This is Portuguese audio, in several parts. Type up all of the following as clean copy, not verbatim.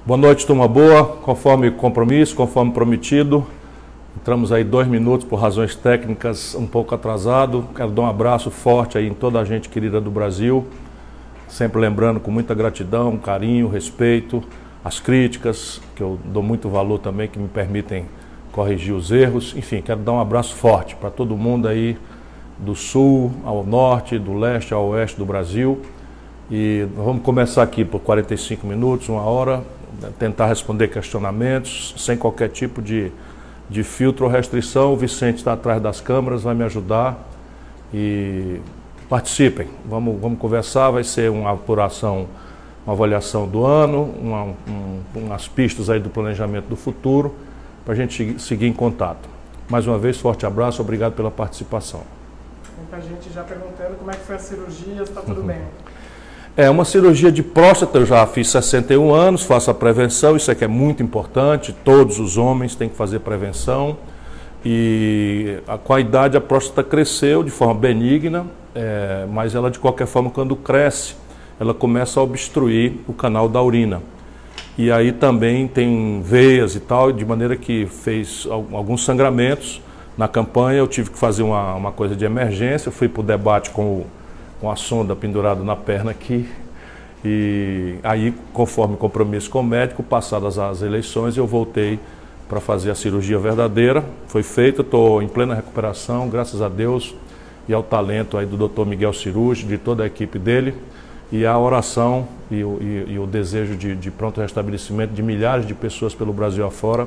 Boa noite, turma boa. Conforme compromisso, conforme prometido, entramos aí 2 minutos por razões técnicas, um pouco atrasado. Quero dar um abraço forte aí em toda a gente querida do Brasil, sempre lembrando com muita gratidão, carinho, respeito, as críticas, que eu dou muito valor também, que me permitem corrigir os erros. Enfim, quero dar um abraço forte para todo mundo aí do sul ao norte, do leste ao oeste do Brasil. E vamos começar aqui por 45 minutos, 1 hora, tentar responder questionamentos sem qualquer tipo de filtro ou restrição. O Vicente está atrás das câmeras, vai me ajudar e participem. Vamos conversar, vai ser uma apuração, uma avaliação do ano, umas pistas aí do planejamento do futuro, para a gente seguir em contato. Mais uma vez, forte abraço, obrigado pela participação. Muita gente já perguntando como é que foi a cirurgia, está tudo bem? É uma cirurgia de próstata, eu já fiz 61 anos, faço a prevenção, isso aqui é muito importante, todos os homens têm que fazer prevenção. E com a idade a próstata cresceu de forma benigna, mas ela de qualquer forma quando cresce, ela começa a obstruir o canal da urina. E aí também tem veias e tal, de maneira que fez alguns sangramentos. Na campanha eu tive que fazer uma coisa de emergência, fui para o debate com a sonda pendurada na perna aqui, e aí, conforme compromisso com o médico, passadas as eleições, eu voltei para fazer a cirurgia verdadeira. Foi feita, estou em plena recuperação, graças a Deus, e ao talento aí do Dr. Miguel Cirúrgico, de toda a equipe dele, e a oração e o desejo de pronto restabelecimento de milhares de pessoas pelo Brasil afora,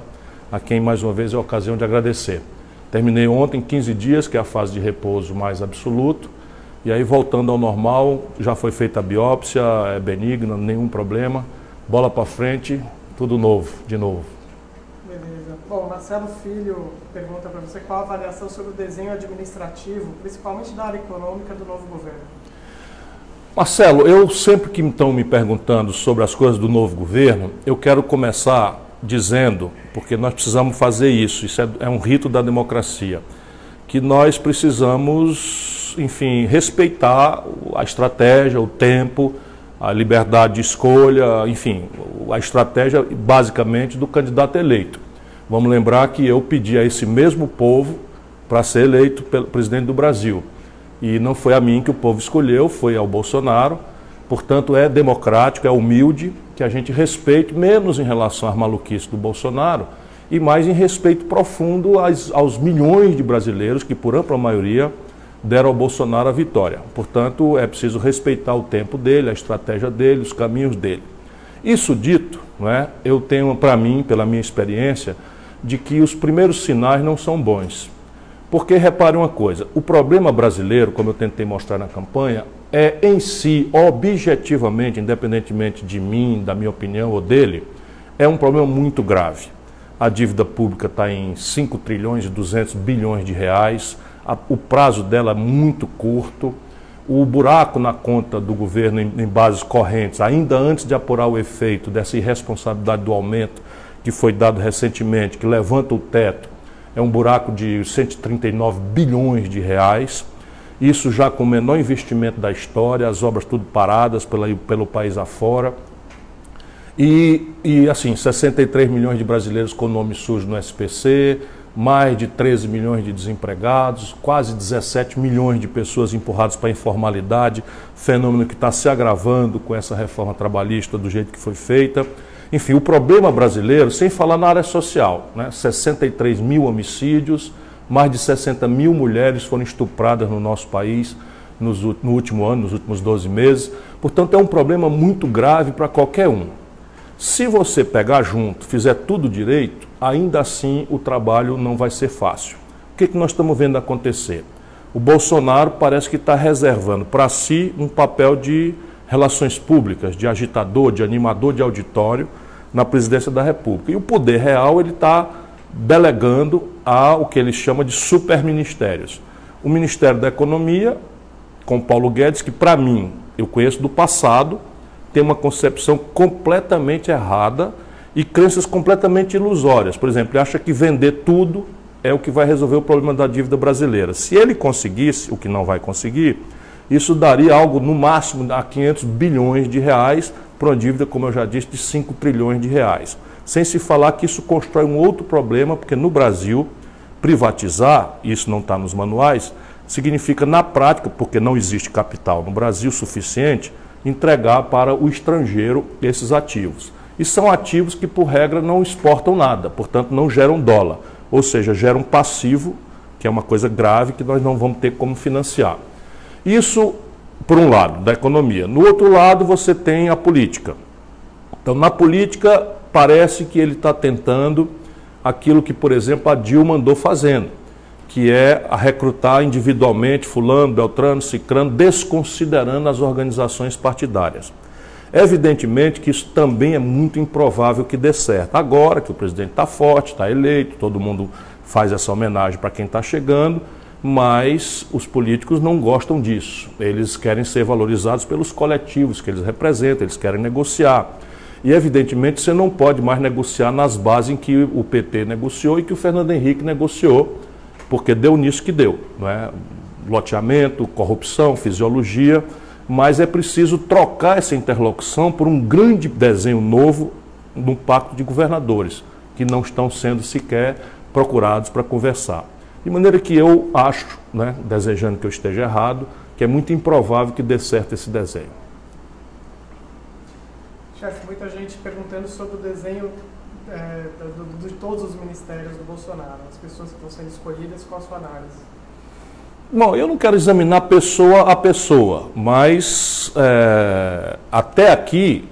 a quem mais uma vez é a ocasião de agradecer. Terminei ontem 15 dias, que é a fase de repouso mais absoluto. E aí, voltando ao normal, já foi feita a biópsia, é benigna, nenhum problema. Bola para frente, tudo novo, de novo. Beleza. Bom, Marcelo Filho pergunta para você qual a avaliação sobre o desenho administrativo, principalmente da área econômica do novo governo. Marcelo, eu sempre que estão me perguntando sobre as coisas do novo governo, eu quero começar dizendo, porque nós precisamos fazer isso é um rito da democracia, que nós precisamos, enfim, respeitar a estratégia, o tempo, a liberdade de escolha, enfim, a estratégia basicamente do candidato eleito. Vamos lembrar que eu pedi a esse mesmo povo para ser eleito pelo presidente do Brasil. E não foi a mim que o povo escolheu, foi ao Bolsonaro. Portanto, é democrático, é humilde que a gente respeite, menos em relação às maluquices do Bolsonaro, e mais em respeito profundo aos milhões de brasileiros que, por ampla maioria, deram ao Bolsonaro a vitória. Portanto, é preciso respeitar o tempo dele, a estratégia dele, os caminhos dele. Isso dito, eu tenho para mim, pela minha experiência, de que os primeiros sinais não são bons. Porque, repare uma coisa, o problema brasileiro, como eu tentei mostrar na campanha, é em si, objetivamente, independentemente de mim, da minha opinião ou dele, é um problema muito grave. A dívida pública está em 5 trilhões e 200 bilhões de reais, o prazo dela é muito curto, o buraco na conta do governo em bases correntes, ainda antes de apurar o efeito dessa irresponsabilidade do aumento que foi dado recentemente, que levanta o teto, é um buraco de 139 bilhões de reais, isso já com o menor investimento da história, as obras tudo paradas pelo país afora. E assim, 63 milhões de brasileiros com nome sujo no SPC, mais de 13 milhões de desempregados, quase 17 milhões de pessoas empurradas para a informalidade, fenômeno que está se agravando com essa reforma trabalhista do jeito que foi feita. Enfim, o problema brasileiro, sem falar na área social, 63 mil homicídios, mais de 60 mil mulheres foram estupradas no nosso país no último ano, nos últimos 12 meses. Portanto, é um problema muito grave para qualquer um. Se você pegar junto, fizer tudo direito, ainda assim o trabalho não vai ser fácil. O que nós estamos vendo acontecer? O Bolsonaro parece que está reservando para si um papel de relações públicas, de agitador, de animador de auditório na presidência da República. E o poder real ele está delegando ao que ele chama de superministérios. O Ministério da Economia, com Paulo Guedes, que para mim, eu conheço do passado, tem uma concepção completamente errada e crenças completamente ilusórias. Por exemplo, ele acha que vender tudo é o que vai resolver o problema da dívida brasileira. Se ele conseguisse, o que não vai conseguir, isso daria algo no máximo a 500 bilhões de reais para uma dívida, como eu já disse, de 5 trilhões de reais. Sem se falar que isso constrói um outro problema, porque no Brasil, privatizar, isso não está nos manuais, significa na prática, porque não existe capital no Brasil suficiente, entregar para o estrangeiro esses ativos. E são ativos que, por regra, não exportam nada, portanto não geram dólar, ou seja, geram passivo, que é uma coisa grave que nós não vamos ter como financiar. Isso, por um lado, da economia. No outro lado, você tem a política. Então, na política, parece que ele está tentando aquilo que, por exemplo, a Dilma andou fazendo, que é a recrutar individualmente fulano, beltrano, cicrano, desconsiderando as organizações partidárias. Evidentemente que isso também é muito improvável que dê certo. Agora que o presidente está forte, está eleito, todo mundo faz essa homenagem para quem está chegando, mas os políticos não gostam disso. Eles querem ser valorizados pelos coletivos que eles representam, eles querem negociar. E evidentemente você não pode mais negociar nas bases em que o PT negociou e que o Fernando Henrique negociou, porque deu nisso que deu, não é? Loteamento, corrupção, fisiologia, mas é preciso trocar essa interlocução por um grande desenho novo no pacto de governadores, que não estão sendo sequer procurados para conversar. De maneira que eu acho, né, desejando que eu esteja errado, que é muito improvável que dê certo esse desenho. Chefe, muita gente perguntando sobre o desenho de todos os ministérios do Bolsonaro, as pessoas que estão sendo escolhidas, qual a sua análise? Bom, eu não quero examinar pessoa a pessoa, mas até aqui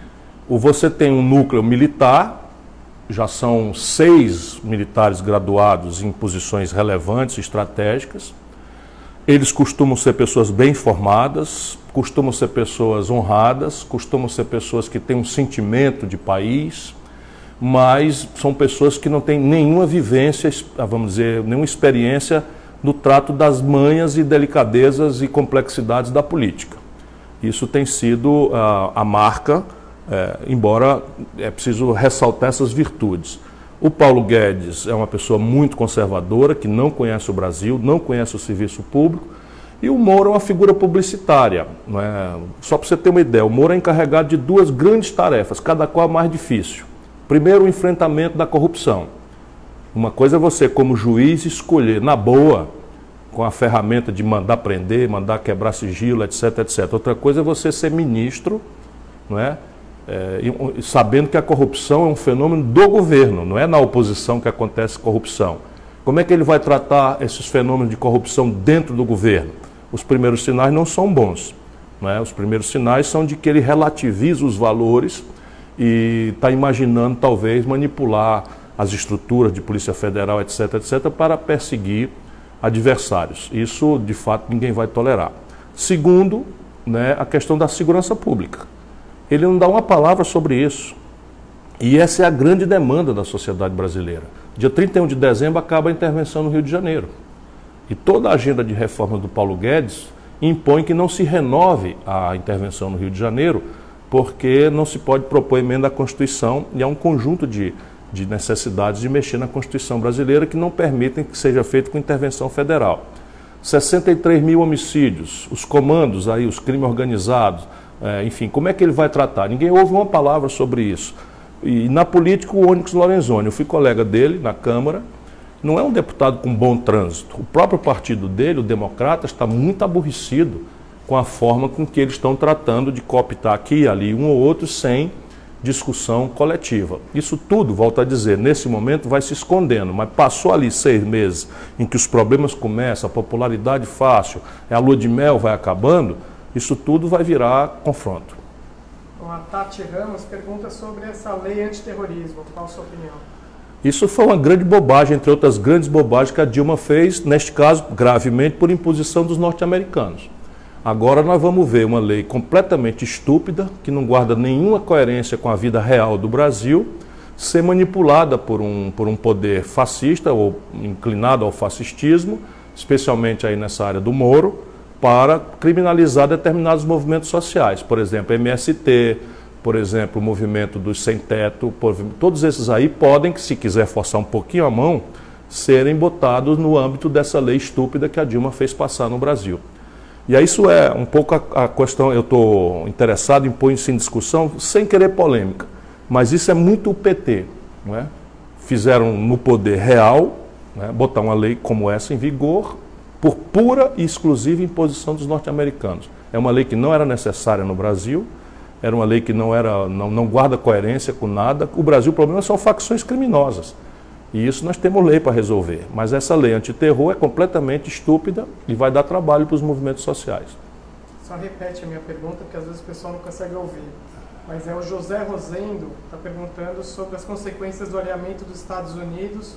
você tem um núcleo militar, já são 6 militares graduados em posições relevantes, estratégicas. Eles costumam ser pessoas bem formadas, costumam ser pessoas honradas, costumam ser pessoas que têm um sentimento de país, mas são pessoas que não têm nenhuma vivência, vamos dizer, nenhuma experiência no trato das manhas e delicadezas e complexidades da política. Isso tem sido a marca, embora é preciso ressaltar essas virtudes. O Paulo Guedes é uma pessoa muito conservadora, que não conhece o Brasil, não conhece o serviço público, e o Moro é uma figura publicitária, não é? Só para você ter uma ideia, o Moro é encarregado de 2 grandes tarefas, cada qual mais difícil. Primeiro, o enfrentamento da corrupção. Uma coisa é você, como juiz, escolher na boa, com a ferramenta de mandar prender, mandar quebrar sigilo, etc, etc. Outra coisa é você ser ministro, não é? Sabendo que a corrupção é um fenômeno do governo, não é na oposição que acontece corrupção. Como é que ele vai tratar esses fenômenos de corrupção dentro do governo? Os primeiros sinais não são bons, não é? Os primeiros sinais são de que ele relativiza os valores e está imaginando, talvez, manipular as estruturas de Polícia Federal, etc, etc, para perseguir adversários. Isso, de fato, ninguém vai tolerar. Segundo, né, a questão da segurança pública. Ele não dá uma palavra sobre isso. E essa é a grande demanda da sociedade brasileira. Dia 31 de dezembro acaba a intervenção no Rio de Janeiro. E toda a agenda de reforma do Paulo Guedes impõe que não se renove a intervenção no Rio de Janeiro, porque não se pode propor emenda à Constituição e há um conjunto de necessidades de mexer na Constituição brasileira que não permitem que seja feito com intervenção federal. 63 mil homicídios, os comandos aí, os crimes organizados, enfim, como é que ele vai tratar? Ninguém ouve uma palavra sobre isso. E na política, o Onyx Lorenzoni, eu fui colega dele na Câmara, não é um deputado com bom trânsito. O próprio partido dele, o Democratas, está muito aborrecido com a forma com que eles estão tratando de cooptar aqui e ali um ou outro sem discussão coletiva. Isso tudo, volto a dizer, nesse momento vai se escondendo, mas passou ali 6 meses em que os problemas começam, a popularidade fácil, a lua de mel vai acabando, isso tudo vai virar confronto. Bom, a Tati Ramos pergunta sobre essa lei antiterrorismo, qual a sua opinião? Isso foi uma grande bobagem, entre outras grandes bobagens que a Dilma fez, neste caso, gravemente, por imposição dos norte-americanos. Agora nós vamos ver uma lei completamente estúpida, que não guarda nenhuma coerência com a vida real do Brasil, ser manipulada por um poder fascista ou inclinado ao fascistismo, especialmente aí nessa área do Moro, para criminalizar determinados movimentos sociais. Por exemplo, MST, por exemplo, o movimento dos sem-teto, todos esses aí podem, se quiser forçar um pouquinho a mão, serem botados no âmbito dessa lei estúpida que a Dilma fez passar no Brasil. E aí isso é um pouco a questão, eu estou interessado em pôr isso em discussão, sem querer polêmica, mas isso é muito o PT, não é? Fizeram no poder real, né, botar uma lei como essa em vigor, por pura e exclusiva imposição dos norte-americanos. É uma lei que não era necessária no Brasil, era uma lei que não guarda coerência com nada. O Brasil, o problema são facções criminosas. E isso nós temos lei para resolver. Mas essa lei antiterror é completamente estúpida e vai dar trabalho para os movimentos sociais. Só repete a minha pergunta, porque às vezes o pessoal não consegue ouvir. Mas é o José Rosendo está perguntando sobre as consequências do alinhamento dos Estados Unidos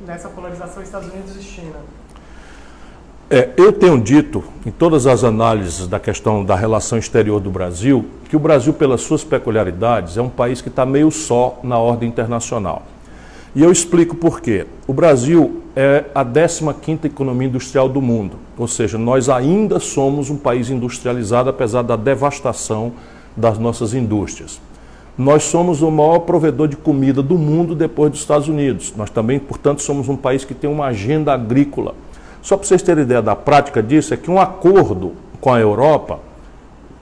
nessa polarização Estados Unidos e China. Eu tenho dito, em todas as análises da questão da relação exterior do Brasil, que o Brasil, pelas suas peculiaridades, é um país que está meio só na ordem internacional. E eu explico por quê. O Brasil é a 15ª economia industrial do mundo, ou seja, nós ainda somos um país industrializado, apesar da devastação das nossas indústrias. Nós somos o maior provedor de comida do mundo depois dos Estados Unidos. Nós também, portanto, somos um país que tem uma agenda agrícola. Só para vocês terem ideia da prática disso, é que um acordo com a Europa,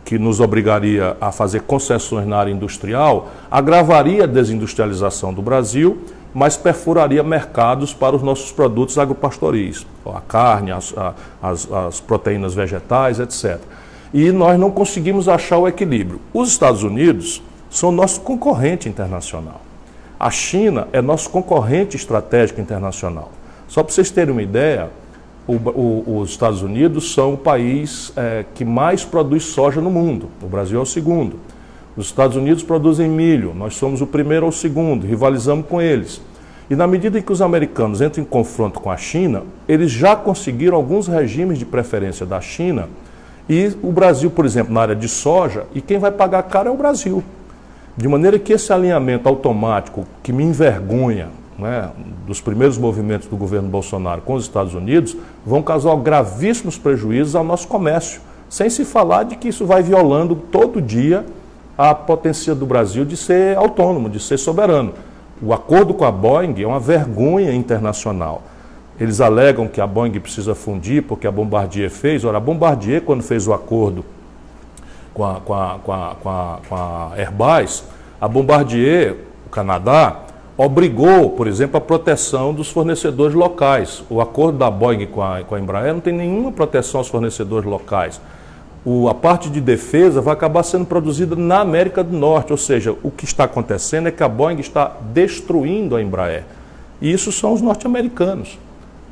que nos obrigaria a fazer concessões na área industrial, agravaria a desindustrialização do Brasil, mas perfuraria mercados para os nossos produtos agropastoris, a carne, as proteínas vegetais, etc. E nós não conseguimos achar o equilíbrio. Os Estados Unidos são nosso concorrente internacional. A China é nosso concorrente estratégico internacional. Só para vocês terem uma ideia, os Estados Unidos são o país que mais produz soja no mundo. O Brasil é o segundo. Os Estados Unidos produzem milho, nós somos o primeiro ou o segundo, rivalizamos com eles. E na medida em que os americanos entram em confronto com a China, eles já conseguiram alguns regimes de preferência da China e o Brasil, por exemplo, na área de soja, e quem vai pagar caro é o Brasil. De maneira que esse alinhamento automático, que me envergonha, né, dos primeiros movimentos do governo Bolsonaro com os Estados Unidos, vão causar gravíssimos prejuízos ao nosso comércio, sem se falar de que isso vai violando todo dia a potência do Brasil de ser autônomo, de ser soberano. O acordo com a Boeing é uma vergonha internacional. Eles alegam que a Boeing precisa fundir porque a Bombardier fez. Ora, a Bombardier, quando fez o acordo com a Airbus, a Bombardier, o Canadá, obrigou, por exemplo, a proteção dos fornecedores locais. O acordo da Boeing com a Embraer não tem nenhuma proteção aos fornecedores locais. A parte de defesa vai acabar sendo produzida na América do Norte, ou seja, o que está acontecendo é que a Boeing está destruindo a Embraer. E isso são os norte-americanos.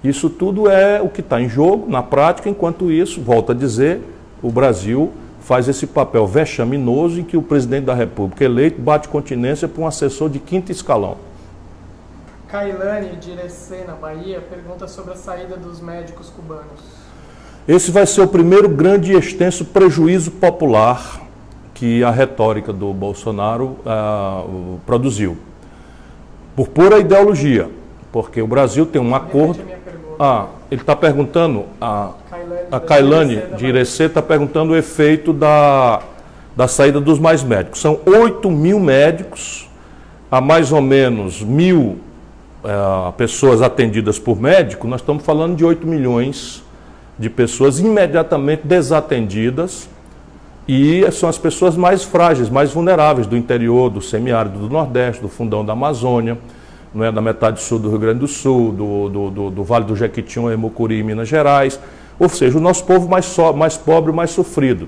Isso tudo é o que está em jogo, na prática. Enquanto isso, volto a dizer, o Brasil faz esse papel vexaminoso em que o presidente da República eleito bate continência para um assessor de 5º escalão. Kailane, de Irecê, na Bahia, pergunta sobre a saída dos médicos cubanos. Esse vai ser o primeiro grande e extenso prejuízo popular que a retórica do Bolsonaro produziu. Por pura ideologia, porque o Brasil tem um acordo... ele está perguntando, a Kailane de Irecê está perguntando o efeito da saída dos mais médicos. São 8 mil médicos, há mais ou menos 1.000 pessoas atendidas por médico, nós estamos falando de 8 milhões de pessoas imediatamente desatendidas, e são as pessoas mais frágeis, mais vulneráveis do interior, do semiárido do Nordeste, do fundão da Amazônia, não é, da metade sul do Rio Grande do Sul, do Vale do Jequitinhonha, Mucuri, Minas Gerais, ou seja, o nosso povo mais pobre, mais sofrido.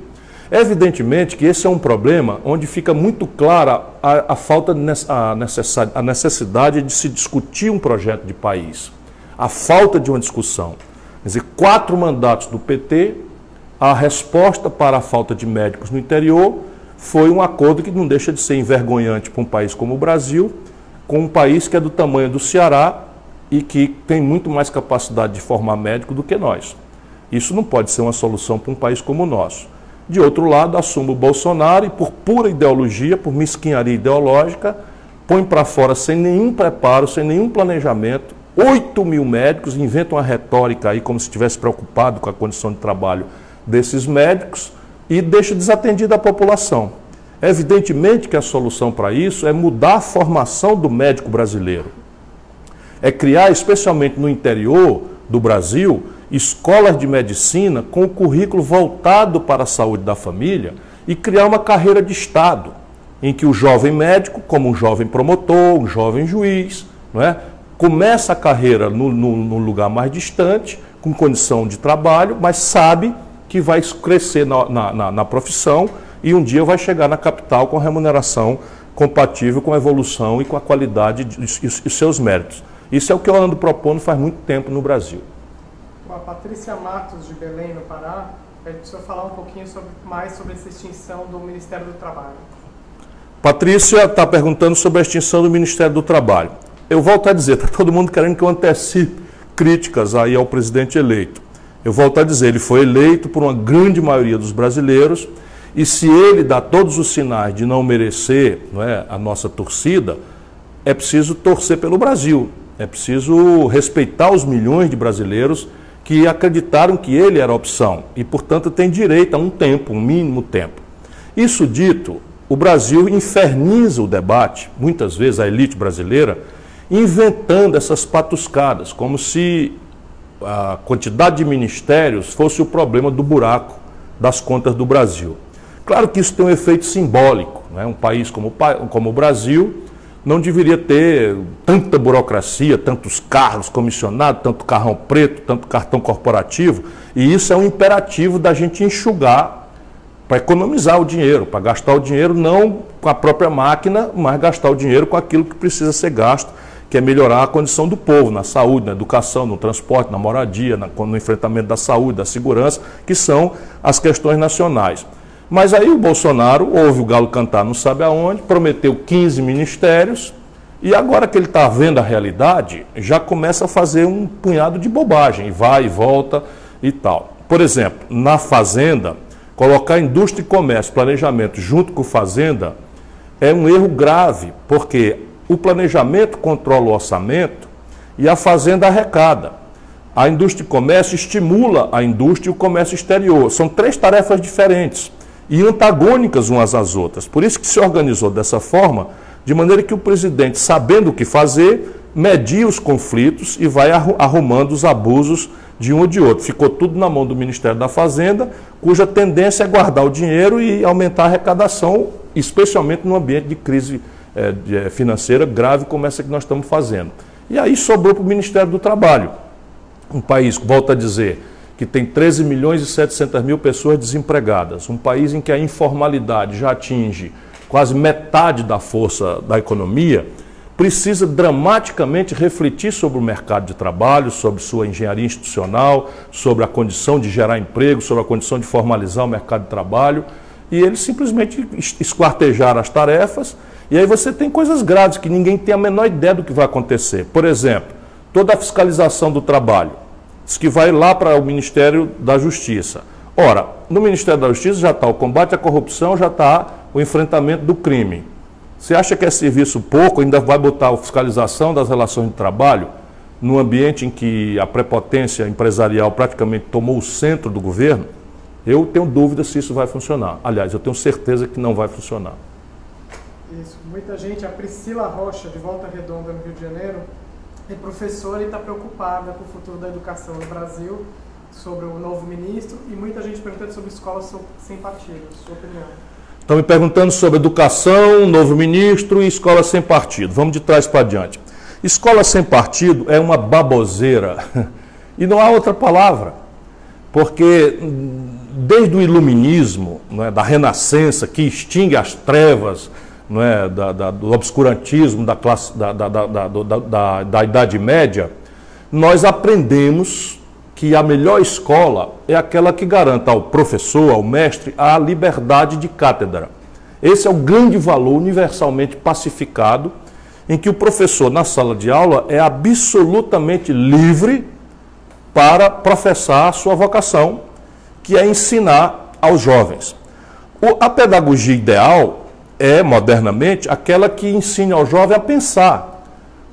Evidentemente que esse é um problema onde fica muito clara a necessidade de se discutir um projeto de país, a falta de uma discussão. Quer dizer, 4 mandatos do PT, a resposta para a falta de médicos no interior foi um acordo que não deixa de ser envergonhante para um país como o Brasil, com um país que é do tamanho do Ceará e que tem muito mais capacidade de formar médico do que nós. Isso não pode ser uma solução para um país como o nosso. De outro lado, assume o Bolsonaro e, por pura ideologia, por mesquinharia ideológica, põe para fora sem nenhum preparo, sem nenhum planejamento, 8 mil médicos, inventam uma retórica aí como se estivesse preocupado com a condição de trabalho desses médicos e deixa desatendida a população. Evidentemente que a solução para isso é mudar a formação do médico brasileiro. É criar, especialmente no interior do Brasil, escolas de medicina com o currículo voltado para a saúde da família e criar uma carreira de Estado, em que o jovem médico, como um jovem promotor, um jovem juiz, não é, começa a carreira no lugar mais distante, com condição de trabalho, mas sabe que vai crescer na profissão e um dia vai chegar na capital com remuneração compatível com a evolução e com a qualidade e seus méritos. Isso é o que eu ando propondo faz muito tempo no Brasil. A Patrícia Matos, de Belém, no Pará, pede para o senhor falar um pouquinho mais sobre essa extinção do Ministério do Trabalho. Patrícia está perguntando sobre a extinção do Ministério do Trabalho. Eu volto a dizer, está todo mundo querendo que eu antecipe críticas aí ao presidente eleito. Eu volto a dizer, ele foi eleito por uma grande maioria dos brasileiros e se ele dá todos os sinais de não merecer, não é, a nossa torcida, é preciso torcer pelo Brasil, é preciso respeitar os milhões de brasileiros que acreditaram que ele era a opção e, portanto, tem direito a um tempo, um mínimo tempo. Isso dito, o Brasil inferniza o debate, muitas vezes a elite brasileira, inventando essas patuscadas, como se a quantidade de ministérios fosse o problema do buraco das contas do Brasil. Claro que isso tem um efeito simbólico, né? Um país como o Brasil não deveria ter tanta burocracia, tantos cargos comissionados, tanto carrão preto, tanto cartão corporativo, e isso é um imperativo da gente enxugar para economizar o dinheiro, para gastar o dinheiro não com a própria máquina, mas gastar o dinheiro com aquilo que precisa ser gasto, que é melhorar a condição do povo, na saúde, na educação, no transporte, na moradia, no enfrentamento da saúde, da segurança, que são as questões nacionais. Mas aí o Bolsonaro ouve o galo cantar não sabe aonde, prometeu 15 ministérios e agora que ele está vendo a realidade, já começa a fazer um punhado de bobagem, vai e volta e tal. Por exemplo, na Fazenda, colocar indústria e comércio, planejamento junto com Fazenda é um erro grave, porque o planejamento controla o orçamento e a Fazenda arrecada. A indústria e comércio estimula a indústria e o comércio exterior. São três tarefas diferentes e antagônicas umas às outras. Por isso que se organizou dessa forma, de maneira que o presidente, sabendo o que fazer, media os conflitos e vai arrumando os abusos de um ou de outro. Ficou tudo na mão do Ministério da Fazenda, cuja tendência é guardar o dinheiro e aumentar a arrecadação, especialmente no ambiente de crise financeira grave como essa que nós estamos fazendo. E aí sobrou para o Ministério do Trabalho. Um país, volto a dizer, que tem 13 milhões e 700 mil pessoas desempregadas, um país em que a informalidade já atinge quase metade da força da economia, precisa dramaticamente refletir sobre o mercado de trabalho, sobre sua engenharia institucional, sobre a condição de gerar emprego, sobre a condição de formalizar o mercado de trabalho, e eles simplesmente esquartejaram as tarefas, e aí você tem coisas graves que ninguém tem a menor ideia do que vai acontecer. Por exemplo, toda a fiscalização do trabalho, diz que vai lá para o Ministério da Justiça. Ora, no Ministério da Justiça já está o combate à corrupção, já está o enfrentamento do crime. Você acha que é serviço pouco, ainda vai botar a fiscalização das relações de trabalho num ambiente em que a prepotência empresarial praticamente tomou o centro do governo? Eu tenho dúvida se isso vai funcionar. Aliás, eu tenho certeza que não vai funcionar. Isso. Muita gente, a Priscila Rocha, de Volta Redonda, no Rio de Janeiro, é professora e está preocupada com o futuro da educação no Brasil, sobre o novo ministro, e muita gente perguntando sobre escolas sem partido. Sua opinião? Estão me perguntando sobre educação, novo ministro e escola sem partido. Vamos de trás para diante. Escola sem partido é uma baboseira e não há outra palavra, porque desde o iluminismo, não é, da renascença, que extingue as trevas, não é, do obscurantismo da Idade Média, nós aprendemos que a melhor escola é aquela que garanta ao professor, ao mestre, a liberdade de cátedra. Esse é o grande valor universalmente pacificado, em que o professor, na sala de aula, é absolutamente livre para professar a sua vocação, que é ensinar aos jovens. A pedagogia ideal é, modernamente, aquela que ensina ao jovem a pensar.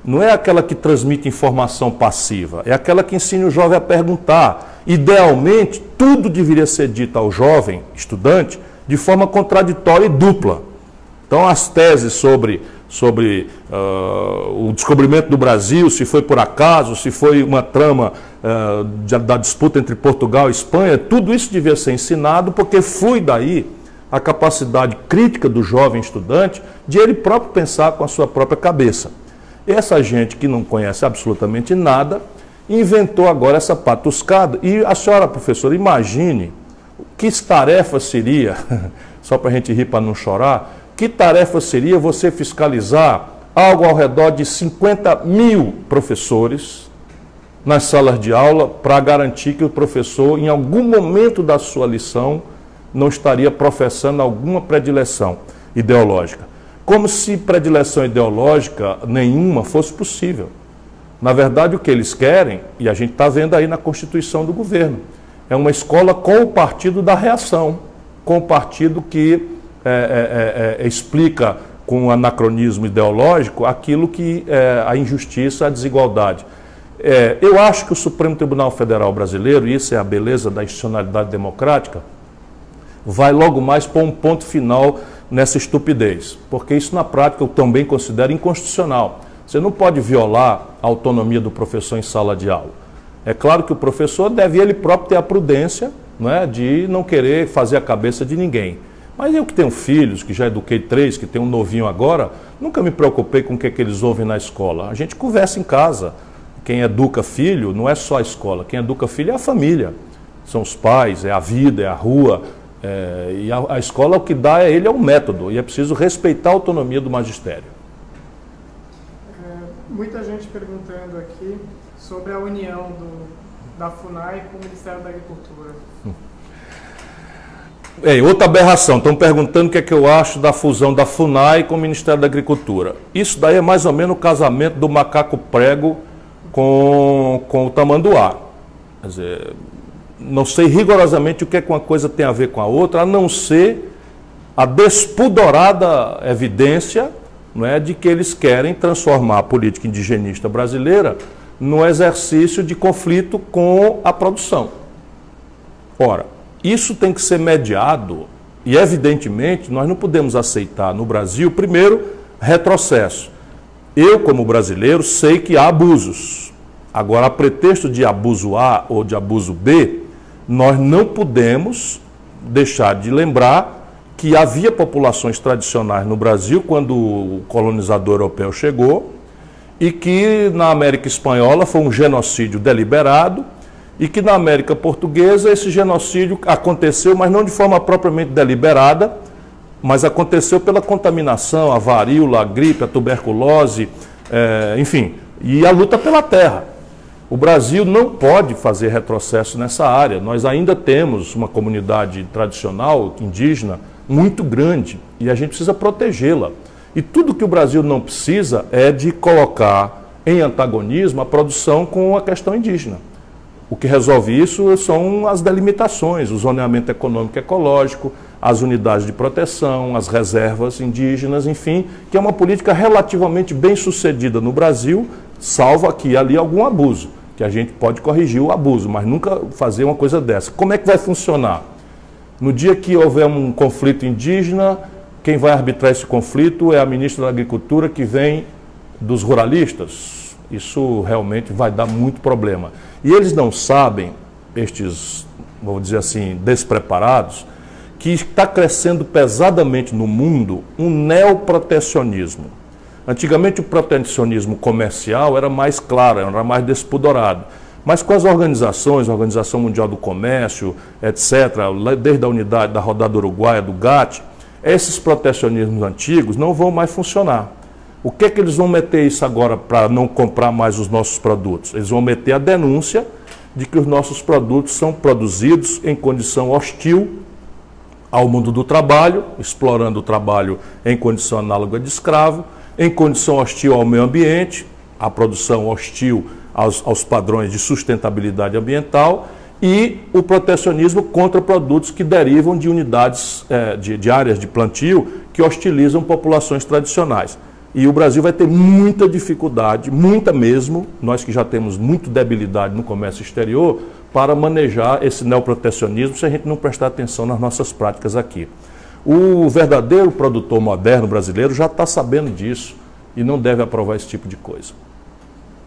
Não é aquela que transmite informação passiva, é aquela que ensina o jovem a perguntar. Idealmente, tudo deveria ser dito ao jovem estudante de forma contraditória e dupla. Então, as teses sobre sobre o descobrimento do Brasil, se foi por acaso, se foi uma trama da disputa entre Portugal e Espanha, tudo isso devia ser ensinado, porque flui daí a capacidade crítica do jovem estudante de ele próprio pensar com a sua própria cabeça. Essa gente que não conhece absolutamente nada, inventou agora essa patuscada. E a senhora, professora, imagine que tarefa seria, só para a gente rir para não chorar, que tarefa seria você fiscalizar algo ao redor de 50 mil professores nas salas de aula para garantir que o professor, em algum momento da sua lição, não estaria professando alguma predileção ideológica. Como se predileção ideológica nenhuma fosse possível. Na verdade, o que eles querem, e a gente está vendo aí na Constituição do governo, é uma escola com o partido da reação, com o partido que explica com anacronismo ideológico aquilo que é a injustiça, a desigualdade. Eu acho que o Supremo Tribunal Federal Brasileiro, e isso é a beleza da institucionalidade democrática, vai logo mais pôr um ponto final nessa estupidez, porque isso na prática eu também considero inconstitucional. Você não pode violar a autonomia do professor em sala de aula. É claro que o professor deve ele próprio ter a prudência, não é, de não querer fazer a cabeça de ninguém. Mas eu que tenho filhos, que já eduquei 3, que tenho um novinho agora, nunca me preocupei com o que eles ouvem na escola. A gente conversa em casa. Quem educa filho não é só a escola, quem educa filho é a família. São os pais, é a vida, é a rua. E a escola o que dá a ele é um método, e é preciso respeitar a autonomia do magistério. Muita gente perguntando aqui sobre a união da FUNAI com o Ministério da Agricultura. Outra aberração, estão perguntando o que é que eu acho da fusão da FUNAI com o Ministério da Agricultura. Isso daí é mais ou menos o casamento do macaco prego com o tamanduá. Quer dizer, não sei rigorosamente o que é que uma coisa tem a ver com a outra, a não ser a despudorada evidência, não é, de que eles querem transformar a política indigenista brasileira no exercício de conflito com a produção. Ora, isso tem que ser mediado e, evidentemente, nós não podemos aceitar no Brasil, primeiro, retrocesso. Eu, como brasileiro, sei que há abusos. Agora, a pretexto de abuso A ou de abuso B, nós não podemos deixar de lembrar que havia populações tradicionais no Brasil quando o colonizador europeu chegou e que na América Espanhola foi um genocídio deliberado e que na América Portuguesa esse genocídio aconteceu, mas não de forma propriamente deliberada, mas aconteceu pela contaminação, a varíola, a gripe, a tuberculose, enfim, e a luta pela terra. O Brasil não pode fazer retrocesso nessa área. Nós ainda temos uma comunidade tradicional, indígena, muito grande, e a gente precisa protegê-la. E tudo que o Brasil não precisa é de colocar em antagonismo a produção com a questão indígena. O que resolve isso são as delimitações, o zoneamento econômico e ecológico, as unidades de proteção, as reservas indígenas, enfim, que é uma política relativamente bem sucedida no Brasil, salvo aqui e ali algum abuso, que a gente pode corrigir o abuso, mas nunca fazer uma coisa dessa. Como é que vai funcionar? No dia que houver um conflito indígena, quem vai arbitrar esse conflito é a ministra da Agricultura, que vem dos ruralistas. Isso realmente vai dar muito problema. E eles não sabem, estes, vamos dizer assim, despreparados, que está crescendo pesadamente no mundo um neoprotecionismo. Antigamente o protecionismo comercial era mais claro, era mais despudorado. Mas com as organizações, a Organização Mundial do Comércio, etc., desde a unidade da rodada uruguaia, do GATT, esses protecionismos antigos não vão mais funcionar. O que é que eles vão meter isso agora para não comprar mais os nossos produtos? Eles vão meter a denúncia de que os nossos produtos são produzidos em condição hostil ao mundo do trabalho, explorando o trabalho em condição análoga de escravo, em condição hostil ao meio ambiente, a produção hostil aos padrões de sustentabilidade ambiental, e o protecionismo contra produtos que derivam de unidades, de áreas de plantio que hostilizam populações tradicionais. E o Brasil vai ter muita dificuldade, muita mesmo, nós que já temos muita debilidade no comércio exterior, para manejar esse neoprotecionismo se a gente não prestar atenção nas nossas práticas aqui. O verdadeiro produtor moderno brasileiro já está sabendo disso e não deve aprovar esse tipo de coisa.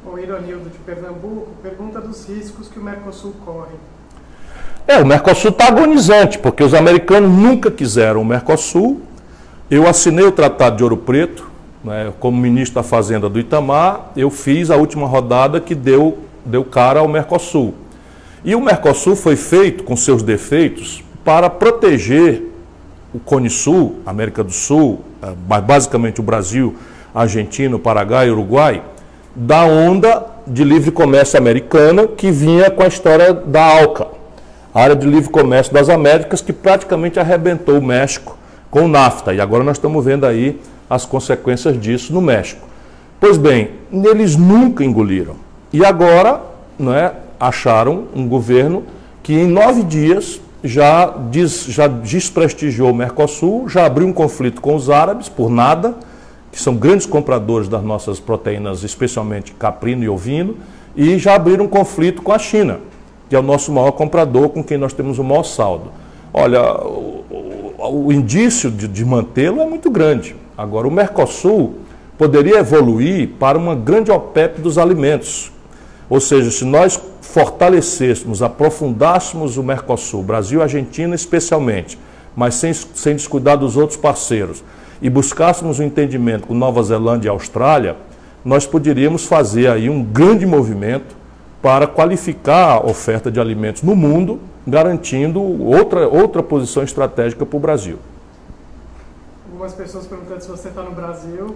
O Ironildo de Pernambuco pergunta dos riscos que o Mercosul corre. O Mercosul está agonizante, porque os americanos nunca quiseram o Mercosul. Eu assinei o Tratado de Ouro Preto, né, como ministro da Fazenda do Itamar, eu fiz a última rodada que deu cara ao Mercosul. E o Mercosul foi feito, com seus defeitos, para proteger o Cone Sul, América do Sul, mas basicamente o Brasil, Argentina, Paraguai e Uruguai, da onda de livre comércio americana que vinha com a história da ALCA, a área de livre comércio das Américas, que praticamente arrebentou o México com o NAFTA. E agora nós estamos vendo aí as consequências disso no México. Pois bem, eles nunca engoliram. E agora, né, acharam um governo que em 9 dias já desprestigiou o Mercosul, já abriu um conflito com os árabes por nada, que são grandes compradores das nossas proteínas, especialmente caprino e ovino, e já abriram um conflito com a China, que é o nosso maior comprador, com quem nós temos o maior saldo. Olha, o indício de mantê-lo é muito grande. Agora, o Mercosul poderia evoluir para uma grande OPEP dos alimentos. Ou seja, se nós fortalecêssemos, aprofundássemos o Mercosul, Brasil e Argentina especialmente, mas sem descuidar dos outros parceiros, e buscássemos um entendimento com Nova Zelândia e Austrália, nós poderíamos fazer aí um grande movimento para qualificar a oferta de alimentos no mundo, garantindo outra posição estratégica para o Brasil. Algumas pessoas perguntando se você está no Brasil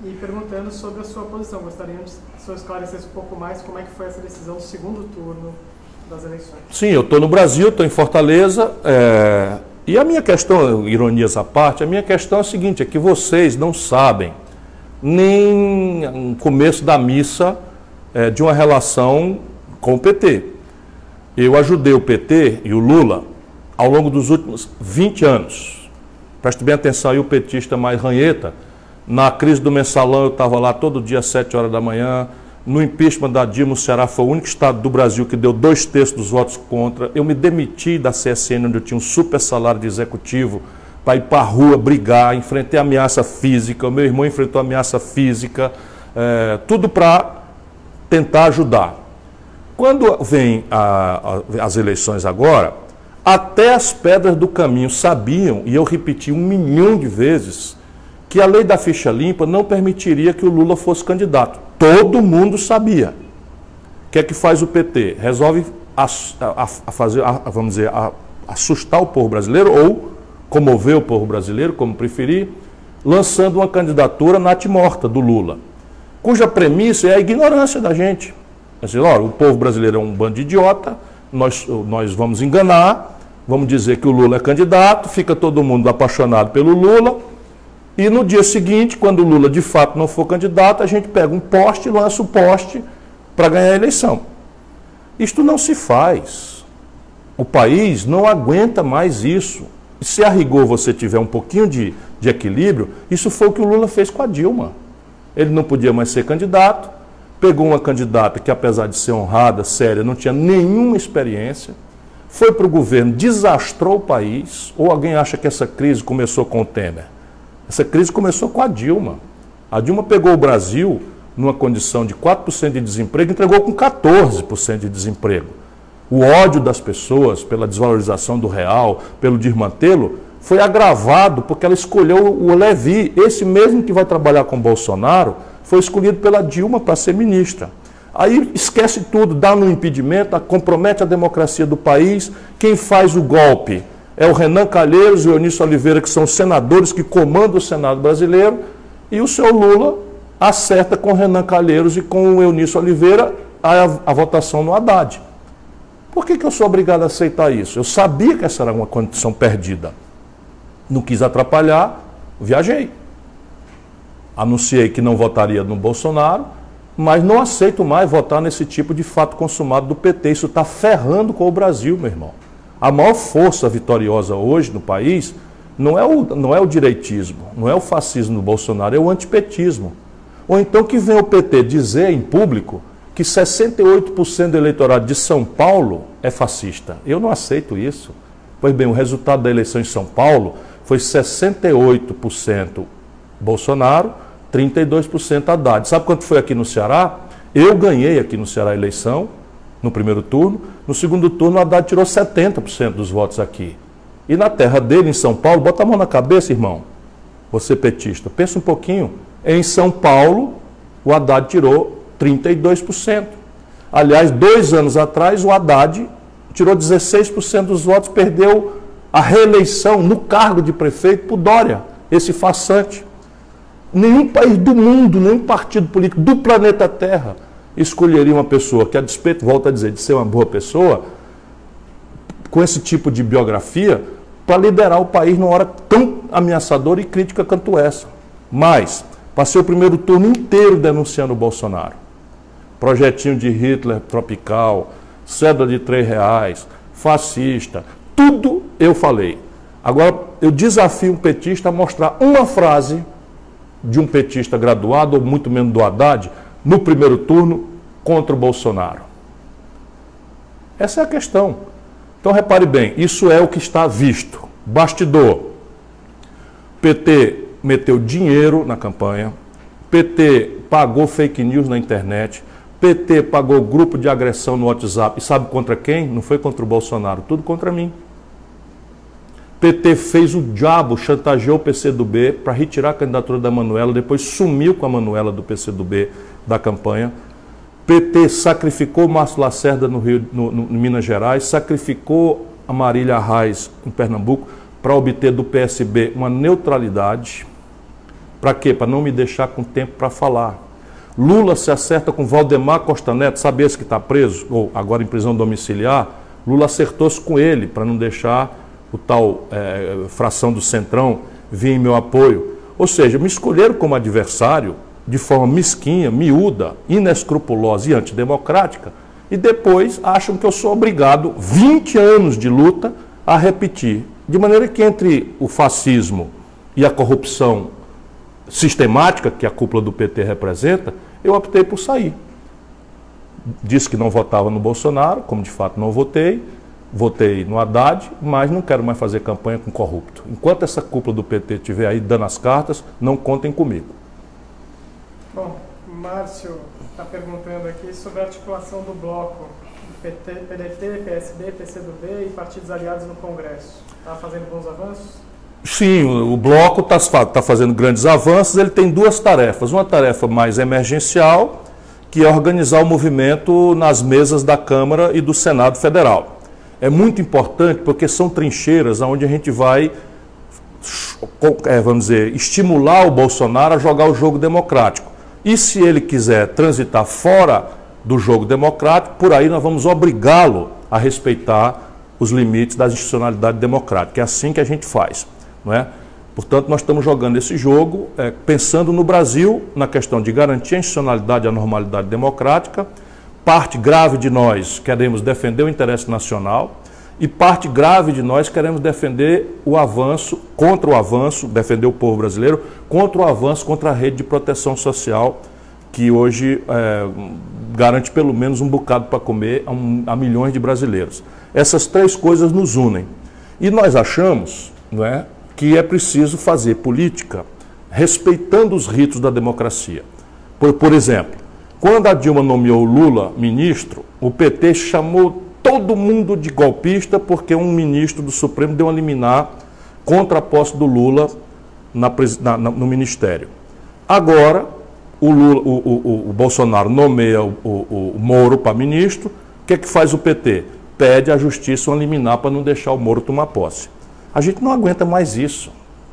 e perguntando sobre a sua posição. Gostariam que o senhor esclarecesse um pouco mais como é que foi essa decisão do segundo turno das eleições. Sim, eu estou no Brasil, estou em Fortaleza, e a minha questão, ironias à parte, a minha questão é a seguinte, é que vocês não sabem nem o começo da missa de uma relação com o PT. Eu ajudei o PT e o Lula ao longo dos últimos 20 anos. Preste bem atenção aí, o petista mais ranheta. Na crise do mensalão eu estava lá todo dia às 7 horas da manhã. No impeachment da Dilma, o Ceará foi o único estado do Brasil que deu 2/3 dos votos contra. Eu me demiti da CSN, onde eu tinha um super salário de executivo, para ir para a rua brigar, enfrentei ameaça física, o meu irmão enfrentou ameaça física, tudo para tentar ajudar. Quando vem as eleições agora, até as pedras do caminho sabiam, e eu repeti 1 milhão de vezes, que a lei da ficha limpa não permitiria que o Lula fosse candidato. Todo mundo sabia. O que é que faz o PT? Resolve assustar o povo brasileiro, ou comover o povo brasileiro, como preferir, lançando uma candidatura natimorta do Lula, cuja premissa é a ignorância da gente. Assim, olha, o povo brasileiro é um bando de idiota, nós vamos enganar, vamos dizer que o Lula é candidato, fica todo mundo apaixonado pelo Lula, e no dia seguinte, quando o Lula de fato não for candidato, a gente pega um poste e lança o poste para ganhar a eleição. Isto não se faz. O país não aguenta mais isso. E se a rigor você tiver um pouquinho de equilíbrio, isso foi o que o Lula fez com a Dilma. Ele não podia mais ser candidato, pegou uma candidata que, apesar de ser honrada, séria, não tinha nenhuma experiência, foi para o governo, desastrou o país. Ou alguém acha que essa crise começou com o Temer? Essa crise começou com a Dilma. A Dilma pegou o Brasil numa condição de 4% de desemprego e entregou com 14% de desemprego. O ódio das pessoas pela desvalorização do real, pelo desmantelo, foi agravado porque ela escolheu o Levi, esse mesmo que vai trabalhar com Bolsonaro, foi escolhido pela Dilma para ser ministra. Aí esquece tudo, dá no impedimento, compromete a democracia do país. Quem faz o golpe é o Renan Calheiros e o Eunício Oliveira, que são os senadores que comandam o Senado brasileiro, e o seu Lula acerta com o Renan Calheiros e com o Eunício Oliveira a votação no Haddad. Por que eu sou obrigado a aceitar isso? Eu sabia que essa era uma condição perdida. Não quis atrapalhar, viajei. Anunciei que não votaria no Bolsonaro, mas não aceito mais votar nesse tipo de fato consumado do PT. Isso está ferrando com o Brasil, meu irmão. A maior força vitoriosa hoje no país não é o direitismo, não é o fascismo do Bolsonaro, é o antipetismo. Ou então que vem o PT dizer em público que 68% do eleitorado de São Paulo é fascista. Eu não aceito isso. Pois bem, o resultado da eleição em São Paulo foi 68% Bolsonaro, 32% Haddad. Sabe quanto foi aqui no Ceará? Eu ganhei aqui no Ceará a eleição, no primeiro turno. No segundo turno, o Haddad tirou 70% dos votos aqui. E na terra dele, em São Paulo, bota a mão na cabeça, irmão, você petista, pensa um pouquinho. Em São Paulo, o Haddad tirou 32%. Aliás, 2 anos atrás, o Haddad tirou 16% dos votos, perdeu a reeleição no cargo de prefeito por Dória, esse farsante. Nenhum país do mundo, nenhum partido político do planeta Terra escolheria uma pessoa que, a despeito, volto a dizer, de ser uma boa pessoa, com esse tipo de biografia, para liderar o país numa hora tão ameaçadora e crítica quanto essa. Mas, passei o primeiro turno inteiro denunciando o Bolsonaro. Projetinho de Hitler tropical, cédula de R$3, fascista, tudo eu falei. Agora, eu desafio um petista a mostrar uma frase de um petista graduado, ou muito menos do Haddad, no primeiro turno, contra o Bolsonaro. Essa é a questão. Então, repare bem, isso é o que está visto. Bastidor. PT meteu dinheiro na campanha, PT pagou fake news na internet, PT pagou grupo de agressão no WhatsApp. E sabe contra quem? Não foi contra o Bolsonaro, tudo contra mim. PT fez o diabo, chantageou o PCdoB para retirar a candidatura da Manuela, depois sumiu com a Manuela do PCdoB da campanha. PT sacrificou o Márcio Lacerda no Minas Gerais, sacrificou a Marília Arraes em Pernambuco para obter do PSB uma neutralidade. Para quê? Para não me deixar com tempo para falar. Lula se acerta com Valdemar Costa Neto, sabe esse que está preso, ou agora em prisão domiciliar? Lula acertou-se com ele para não deixar o tal fração do Centrão vir em meu apoio. Ou seja, me escolheram como adversário de forma mesquinha, miúda, inescrupulosa e antidemocrática, e depois acham que eu sou obrigado, 20 anos de luta, a repetir. De maneira que entre o fascismo e a corrupção sistemática que a cúpula do PT representa, eu optei por sair. Disse que não votava no Bolsonaro, como de fato não votei, votei no Haddad, mas não quero mais fazer campanha com corrupto. Enquanto essa cúpula do PT estiver aí dando as cartas, não contem comigo. Bom, Márcio está perguntando aqui sobre a articulação do bloco PT, PDT, PSB, PCdoB e partidos aliados no Congresso. Está fazendo bons avanços? Sim, o bloco está fazendo grandes avanços. Ele tem 2 tarefas. Uma tarefa mais emergencial, que é organizar o movimento nas mesas da Câmara e do Senado Federal. É muito importante porque são trincheiras onde a gente vai, vamos dizer, estimular o Bolsonaro a jogar o jogo democrático. E se ele quiser transitar fora do jogo democrático, por aí nós vamos obrigá-lo a respeitar os limites da institucionalidade democrática. É assim que a gente faz, não é? Portanto, nós estamos jogando esse jogo pensando no Brasil, na questão de garantir a institucionalidade e a normalidade democrática. Parte grave de nós queremos defender o interesse nacional e parte grave de nós queremos defender o avanço, contra o avanço, defender o povo brasileiro, contra o avanço, contra a rede de proteção social, que hoje garante pelo menos um bocado para comer a milhões de brasileiros. Essas 3 coisas nos unem. E nós achamos, não é, que é preciso fazer política respeitando os ritos da democracia. Por exemplo, quando a Dilma nomeou o Lula ministro, o PT chamou todo mundo de golpista porque um ministro do Supremo deu uma liminar contra a posse do Lula no ministério. Agora, o Bolsonaro nomeia o Moro para ministro. O que é que faz o PT? Pede à justiça uma liminar para não deixar o Moro tomar posse. A gente não aguenta mais isso.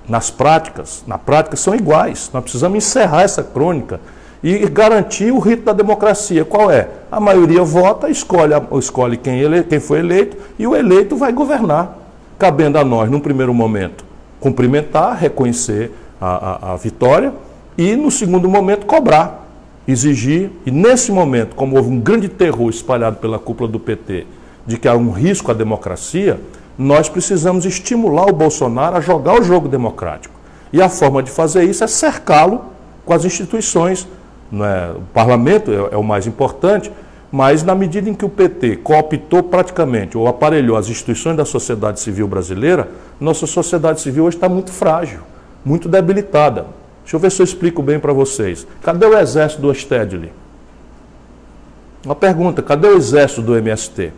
Na prática são iguais. Nós precisamos encerrar essa crônica e garantir o rito da democracia. Qual é? A maioria vota, escolhe quem foi eleito e o eleito vai governar. Cabendo a nós, num primeiro momento, cumprimentar, reconhecer a vitória e, no segundo momento, cobrar, exigir. E, nesse momento, como houve um grande terror espalhado pela cúpula do PT de que há um risco à democracia, nós precisamos estimular o Bolsonaro a jogar o jogo democrático. E a forma de fazer isso é cercá-lo com as instituições. O parlamento é o mais importante, Mas na medida em que o PT cooptou praticamente, ou aparelhou as instituições da sociedade civil brasileira, nossa sociedade civil hoje está muito frágil, muito debilitada. Deixa eu ver se eu explico bem para vocês. Cadê o exército do Stedley? Uma pergunta, cadê o exército do MST?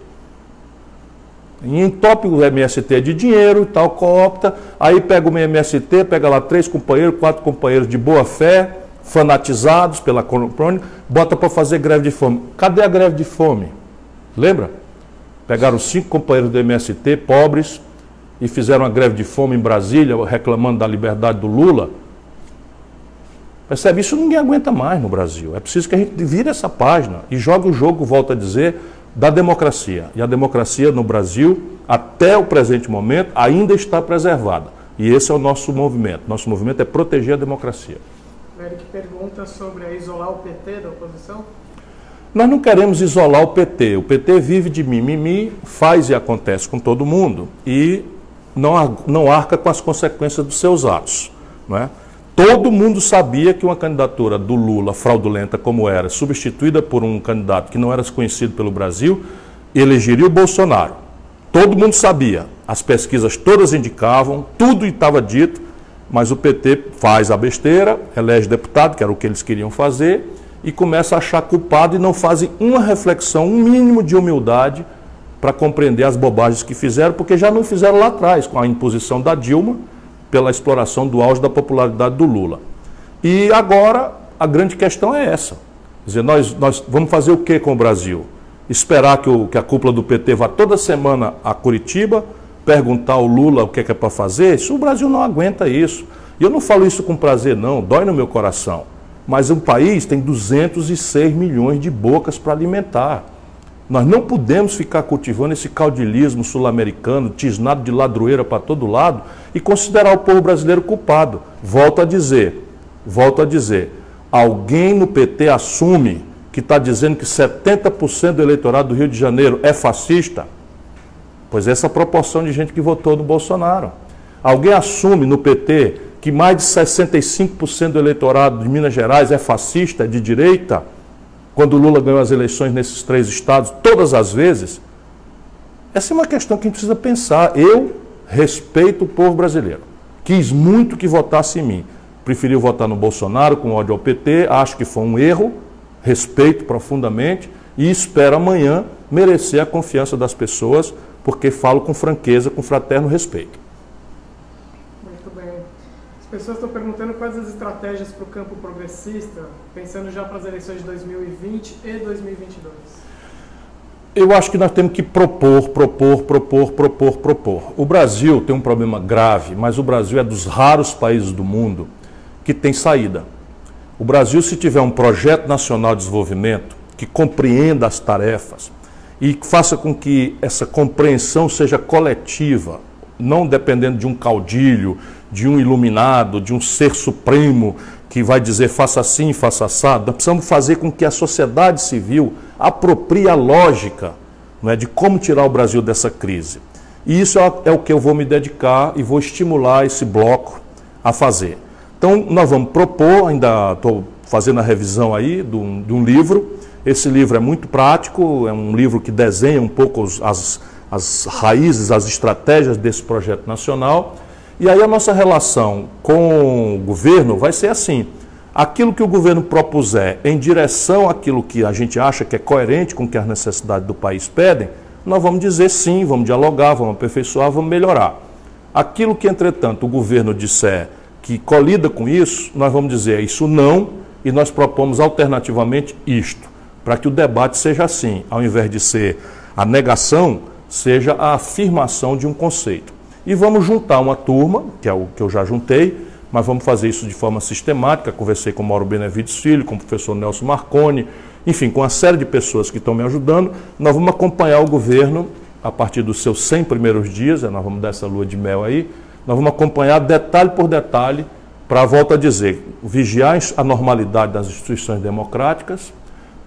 E entope o MST de dinheiro e tal, coopta, aí pega o MST, pega lá 3 companheiros, 4 companheiros de boa fé, fanatizados pela crônica, bota para fazer greve de fome. Cadê a greve de fome? Lembra? Pegaram 5 companheiros do MST, pobres, e fizeram uma greve de fome em Brasília, reclamando da liberdade do Lula. Percebe? Isso ninguém aguenta mais no Brasil. É preciso que a gente vire essa página e jogue o jogo, volto a dizer, da democracia. E a democracia no Brasil, até o presente momento, ainda está preservada. E esse é o nosso movimento. Nosso movimento é proteger a democracia. O Eric pergunta sobre isolar o PT da oposição. Nós não queremos isolar o PT. O PT vive de mimimi, faz e acontece com todo mundo e não arca com as consequências dos seus atos. Não é? Todo mundo sabia que uma candidatura do Lula, fraudulenta como era, substituída por um candidato que não era conhecido pelo Brasil, elegeria o Bolsonaro. Todo mundo sabia. As pesquisas todas indicavam, tudo estava dito, mas o PT faz a besteira, elege deputado, que era o que eles queriam fazer, e começa a achar culpado e não fazem uma reflexão, um mínimo de humildade para compreender as bobagens que fizeram, porque já não fizeram lá atrás, com a imposição da Dilma, pela exploração do auge da popularidade do Lula. E agora a grande questão é essa. Quer dizer, nós vamos fazer o que com o Brasil? Esperar que a cúpula do PT vá toda semana a Curitiba, perguntar ao Lula o que é para fazer? Isso, o Brasil não aguenta isso. E eu não falo isso com prazer não, dói no meu coração. Mas um país tem 206 milhões de bocas para alimentar. Nós não podemos ficar cultivando esse caudilismo sul-americano, tisnado de ladroeira para todo lado, e considerar o povo brasileiro culpado. Volto a dizer, alguém no PT assume que está dizendo que 70% do eleitorado do Rio de Janeiro é fascista? Pois essa proporção de gente que votou no Bolsonaro. Alguém assume no PT que mais de 65% do eleitorado de Minas Gerais é fascista, é de direita? Quando o Lula ganhou as eleições nesses 3 estados, todas as vezes? Essa é uma questão que a gente precisa pensar. Eu respeito o povo brasileiro. Quis muito que votasse em mim. Preferiu votar no Bolsonaro com ódio ao PT, acho que foi um erro, respeito profundamente e espero amanhã merecer a confiança das pessoas, porque falo com franqueza, com fraterno respeito. Muito bem. As pessoas estão perguntando quais as estratégias para o campo progressista, pensando já para as eleições de 2020 e 2022. Eu acho que nós temos que propor. O Brasil tem um problema grave, mas o Brasil é dos raros países do mundo que tem saída. O Brasil, se tiver um projeto nacional de desenvolvimento que compreenda as tarefas e faça com que essa compreensão seja coletiva, não dependendo de um caudilho, de um iluminado, de um ser supremo que vai dizer faça assim, faça assado. Nós precisamos fazer com que a sociedade civil aproprie a lógica, não é, de como tirar o Brasil dessa crise. E isso é o que eu vou me dedicar e vou estimular esse bloco a fazer. Então, nós vamos propor, ainda estou fazendo a revisão aí de um livro. Esse livro é muito prático, é um livro que desenha um pouco as raízes, as estratégias desse projeto nacional. E aí a nossa relação com o governo vai ser assim: aquilo que o governo propuser em direção àquilo que a gente acha que é coerente com o que as necessidades do país pedem, nós vamos dizer sim, vamos dialogar, vamos aperfeiçoar, vamos melhorar. Aquilo que, entretanto, o governo disser que colida com isso, nós vamos dizer isso não, e nós propomos alternativamente isto, para que o debate seja assim, ao invés de ser a negação, seja a afirmação de um conceito. E vamos juntar uma turma, que é o que eu já juntei, mas vamos fazer isso de forma sistemática. Conversei com o Mauro Benevides Filho, com o professor Nelson Marconi, enfim, com uma série de pessoas que estão me ajudando. Nós vamos acompanhar o governo a partir dos seus 100 primeiros dias, nós vamos dar essa lua de mel aí, nós vamos acompanhar detalhe por detalhe, para, volto a dizer, vigiar a normalidade das instituições democráticas,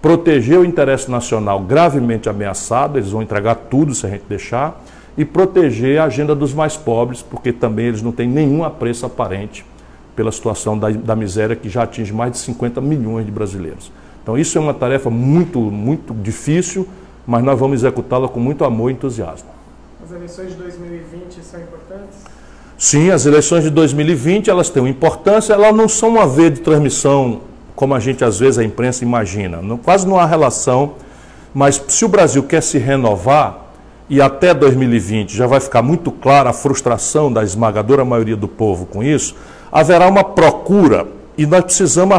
proteger o interesse nacional gravemente ameaçado, eles vão entregar tudo se a gente deixar, e proteger a agenda dos mais pobres, porque também eles não têm nenhum apreço aparente pela situação da miséria que já atinge mais de 50 milhões de brasileiros. Então, Então isso é uma tarefa muito difícil, mas nós vamos executá-la com muito amor e entusiasmo. As eleições de 2020 são importantes? Sim, as eleições de 2020 elas têm uma importância, elas não são uma vez de transmissão como a gente às vezes a imprensa imagina, quase não há relação, mas se o Brasil quer se renovar, e até 2020 já vai ficar muito clara a frustração da esmagadora maioria do povo com isso, haverá uma procura e nós precisamos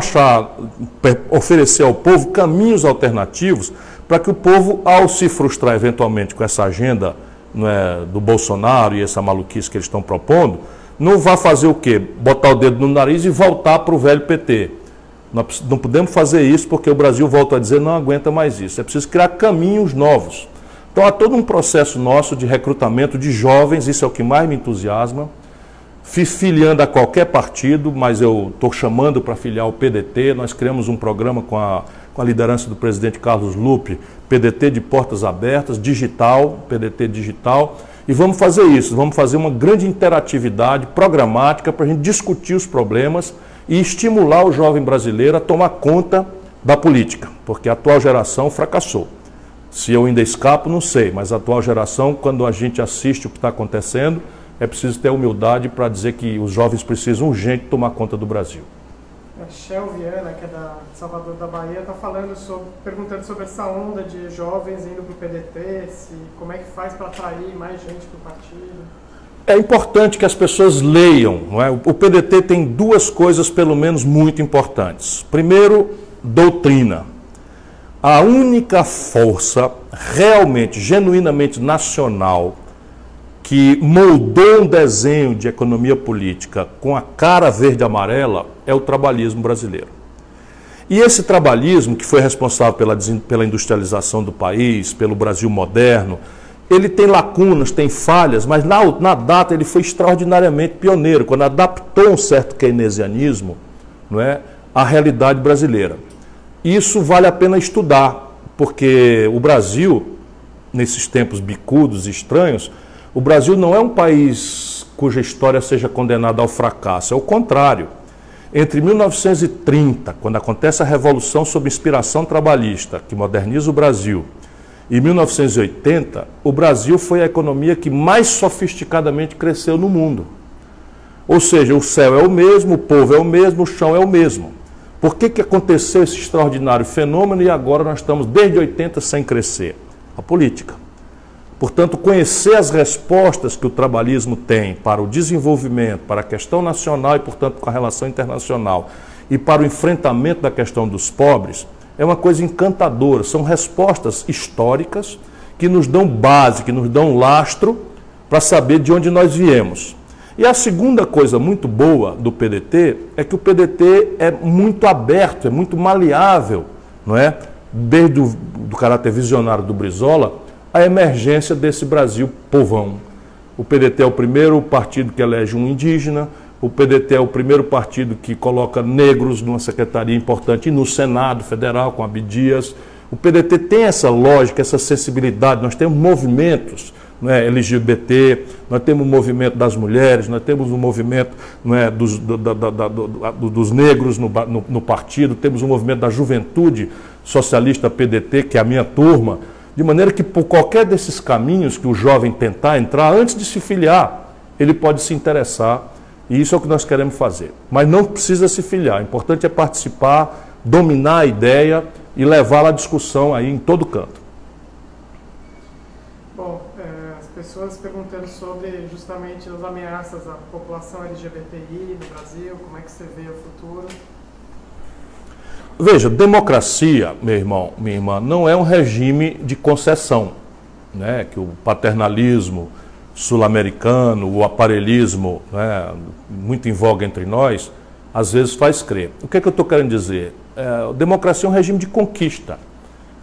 oferecer ao povo caminhos alternativos para que o povo, ao se frustrar eventualmente com essa agenda do Bolsonaro e essa maluquice que eles estão propondo, não vá fazer o quê? Botar o dedo no nariz e voltar para o velho PT. Nós não podemos fazer isso porque o Brasil, volta a dizer, não aguenta mais isso. É preciso criar caminhos novos. Então há todo um processo nosso de recrutamento de jovens, isso é o que mais me entusiasma, filiando a qualquer partido, mas eu estou chamando para filiar o PDT. Nós criamos um programa com a liderança do presidente Carlos Lupe, PDT de portas abertas, digital, PDT digital, e vamos fazer isso, vamos fazer uma grande interatividade programática para a gente discutir os problemas e estimular o jovem brasileiro a tomar conta da política, porque a atual geração fracassou. Se eu ainda escapo, não sei, mas a atual geração, quando a gente assiste o que está acontecendo, é preciso ter humildade para dizer que os jovens precisam urgente tomar conta do Brasil. A Shell Viana, que é de Salvador da Bahia, está perguntando sobre essa onda de jovens indo para o PDT, como é que faz para atrair mais gente para o partido. É importante que as pessoas leiam, não é? O PDT tem duas coisas, pelo menos, muito importantes. Primeiro, doutrina. A única força realmente, genuinamente nacional, que moldou um desenho de economia política com a cara verde e amarela é o trabalhismo brasileiro. E esse trabalhismo, que foi responsável pela industrialização do país, pelo Brasil moderno, ele tem lacunas, tem falhas, mas na data ele foi extraordinariamente pioneiro, quando adaptou um certo keynesianismo, não é, à realidade brasileira. Isso vale a pena estudar, porque o Brasil, nesses tempos bicudos e estranhos, o Brasil não é um país cuja história seja condenada ao fracasso, é o contrário. Entre 1930, quando acontece a Revolução sob inspiração trabalhista, que moderniza o Brasil, e 1980, o Brasil foi a economia que mais sofisticadamente cresceu no mundo. Ou seja, o céu é o mesmo, o povo é o mesmo, o chão é o mesmo. Por que aconteceu esse extraordinário fenômeno e agora nós estamos desde 80 sem crescer? A política. Portanto, conhecer as respostas que o trabalhismo tem para o desenvolvimento, para a questão nacional e, portanto, com a relação internacional e para o enfrentamento da questão dos pobres, é uma coisa encantadora. São respostas históricas que nos dão base, que nos dão lastro para saber de onde nós viemos. E a segunda coisa muito boa do PDT é que o PDT é muito aberto, é muito maleável, não é? Desde do caráter visionário do Brizola, a emergência desse Brasil povão. O PDT é o primeiro partido que elege um indígena, o PDT é o primeiro partido que coloca negros numa secretaria importante e no Senado Federal, com Abdias. O PDT tem essa lógica, essa sensibilidade. Nós temos movimentos, não é, LGBT, nós temos o movimento das mulheres, nós temos o movimento, não é, dos negros no partido, temos o movimento da juventude socialista PDT, que é a minha turma, de maneira que por qualquer desses caminhos que o jovem tentar entrar, antes de se filiar, ele pode se interessar. E isso é o que nós queremos fazer. Mas não precisa se filiar. O importante é participar, dominar a ideia e levá-la à discussão aí em todo canto. Bom, as pessoas perguntando sobre justamente as ameaças à população LGBTI no Brasil, como é que você vê o futuro? Veja, democracia, meu irmão, minha irmã, não é um regime de concessão, né? Que o paternalismo sul-americano, o aparelhismo, né, muito em voga entre nós, às vezes faz crer. O que é que eu estou querendo dizer? Democracia é um regime de conquista.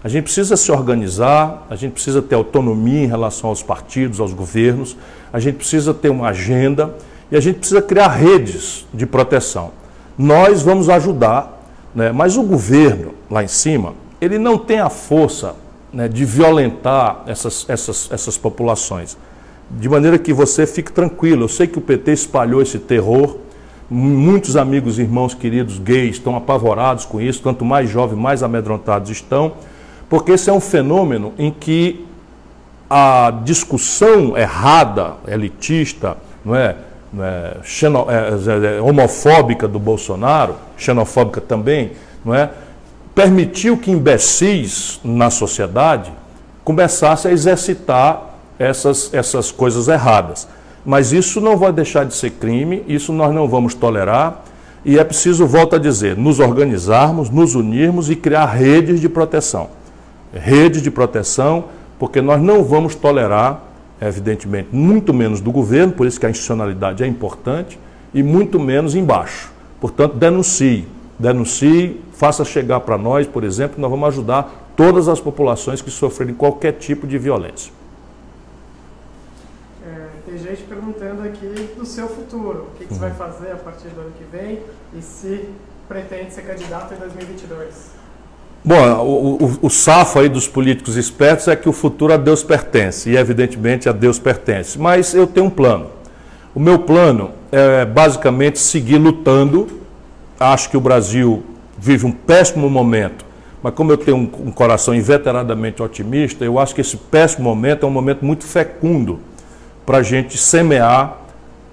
A gente precisa se organizar, a gente precisa ter autonomia em relação aos partidos, aos governos, a gente precisa ter uma agenda e a gente precisa criar redes de proteção. Nós vamos ajudar, né, mas o governo, lá em cima, ele não tem a força, né, de violentar essas populações. De maneira que você fique tranquilo. Eu sei que o PT espalhou esse terror, Muitos amigos, irmãos queridos gays estão apavorados com isso, quanto mais jovens, mais amedrontados estão, porque esse é um fenômeno em que a discussão errada, elitista, homofóbica do Bolsonaro, xenofóbica também, permitiu que imbecis na sociedade começassem a exercitar essas coisas erradas. Mas isso não vai deixar de ser crime, isso nós não vamos tolerar, e é preciso, volto a dizer, nos organizarmos, nos unirmos e criar redes de proteção. Redes de proteção, porque nós não vamos tolerar, evidentemente, muito menos do governo, por isso que a institucionalidade é importante, e muito menos embaixo. Portanto, denuncie, faça chegar para nós, por exemplo, nós vamos ajudar todas as populações que sofrerem qualquer tipo de violência. Tem gente perguntando aqui do seu futuro, o que você vai fazer a partir do ano que vem e se pretende ser candidato em 2022. Bom, o safo aí dos políticos espertos é que o futuro a Deus pertence, e evidentemente a Deus pertence, mas eu tenho um plano. O meu plano é basicamente seguir lutando. Acho que o Brasil vive um péssimo momento, mas como eu tenho um coração inveteradamente otimista, eu acho que esse péssimo momento é um momento muito fecundo para a gente semear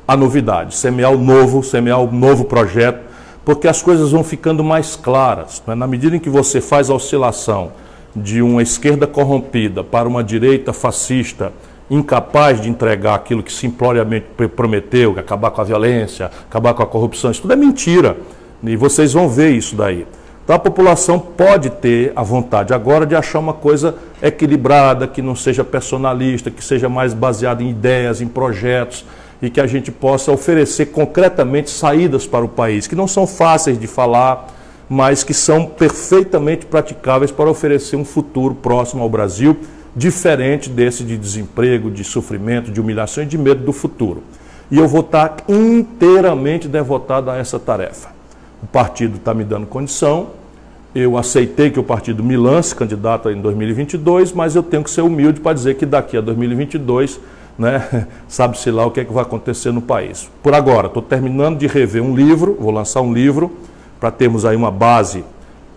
a novidade, semear o novo projeto, porque as coisas vão ficando mais claras. Na medida em que você faz a oscilação de uma esquerda corrompida para uma direita fascista, incapaz de entregar aquilo que simploriamente prometeu, acabar com a violência, acabar com a corrupção, isso tudo é mentira. E vocês vão ver isso daí. Então a população pode ter a vontade agora de achar uma coisa equilibrada, que não seja personalista, que seja mais baseada em ideias, em projetos, e que a gente possa oferecer concretamente saídas para o país, que não são fáceis de falar, mas que são perfeitamente praticáveis para oferecer um futuro próximo ao Brasil, diferente desse de desemprego, de sofrimento, de humilhação e de medo do futuro. E eu vou estar inteiramente devotado a essa tarefa. O partido está me dando condição, eu aceitei que o partido me lance candidato em 2022, mas eu tenho que ser humilde para dizer que daqui a 2022, sabe-se lá o que é que vai acontecer no país. Por agora, estou terminando de rever um livro, vou lançar um livro, para termos aí uma base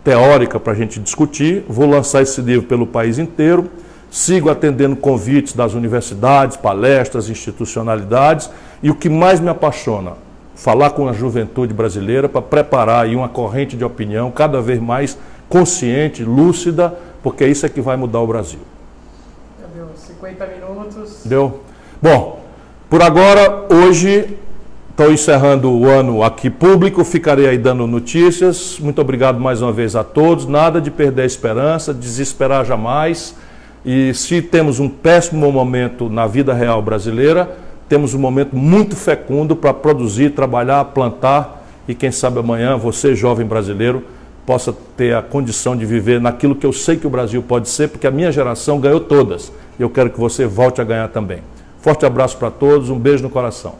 teórica para a gente discutir, vou lançar esse livro pelo país inteiro, sigo atendendo convites das universidades, palestras, institucionalidades, e o que mais me apaixona, falar com a juventude brasileira para preparar aí uma corrente de opinião cada vez mais consciente, lúcida, porque isso é que vai mudar o Brasil. Deu 50 minutos. Deu? Bom, por agora, hoje, estou encerrando o ano aqui público, ficarei aí dando notícias. Muito obrigado mais uma vez a todos. Nada de perder a esperança, desesperar jamais. E se temos um péssimo momento na vida real brasileira, temos um momento muito fecundo para produzir, trabalhar, plantar e quem sabe amanhã você, jovem brasileiro, possa ter a condição de viver naquilo que eu sei que o Brasil pode ser, porque a minha geração ganhou todas e eu quero que você volte a ganhar também. Forte abraço para todos, um beijo no coração.